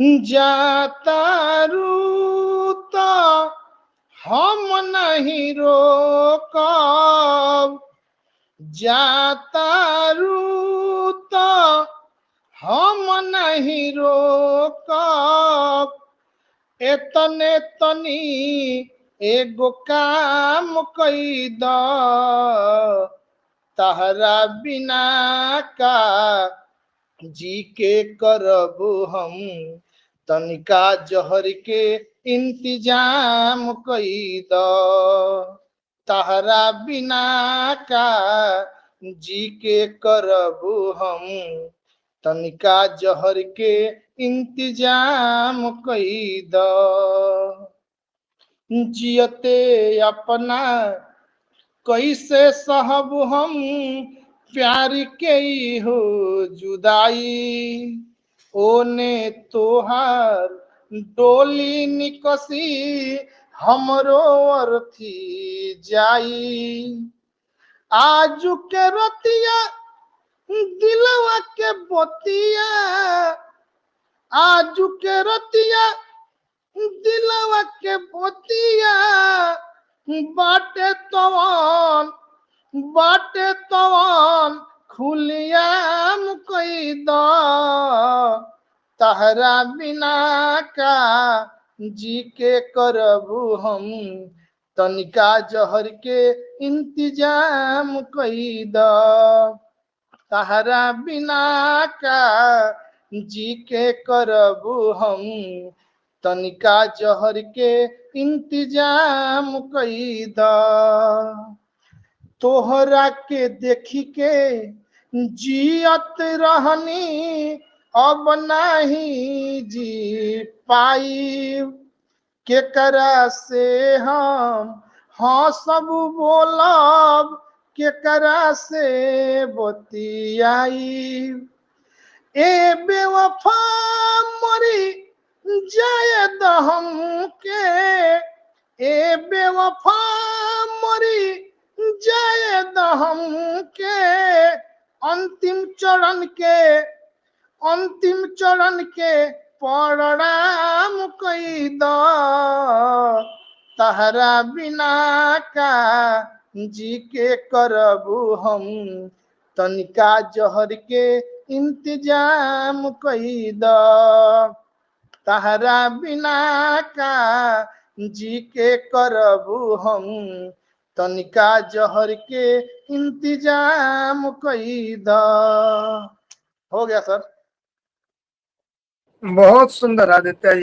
जातारू तो हम नहीं रोकब, जातारू तो हम नहीं रोकब, एतने तनी एगो काम कई द, तहरा बिना का जी के करब हम, तनिका जहर के इंतजाम कई द, तहरा बिना का जी के करब हम, तनिका जहर के इंतजाम कई द, जियते अपना कैसे सहब हम प्यार के हो जुदाई, ओने तोहार डोली निकसी हमरो अर्थी जाई, आजू के रतिया दिलवा के बतिया, आजू के रतिया दिलवा के बतिया, बाटे तवन खुलियाम कई द, तहरा बिना का जी के करबू हम, तनिका जहर के इंतजाम कई द, तहरा बिना का जी के करबू हम, तनिका जहर के इंतजाम कई द, तोहरा के देखी के जियत रहनी अब नहीं जी पाई, केकरा से हम हाँ सब बोलब, केकरा से बतियाई, ए बेवफा मरी जाए दहम के, ए बेवफा मरी जाए दहम के, अंतिम चरण के प्रणाम कई द, तहरा बिना का जी के करबू हम, तनिका जहर के इंतजाम कई द, तहरा बिना का जी के करबू हम, तनिका जहर के इंतजाम कई द। हो गया सर। बहुत सुंदर आदित्य।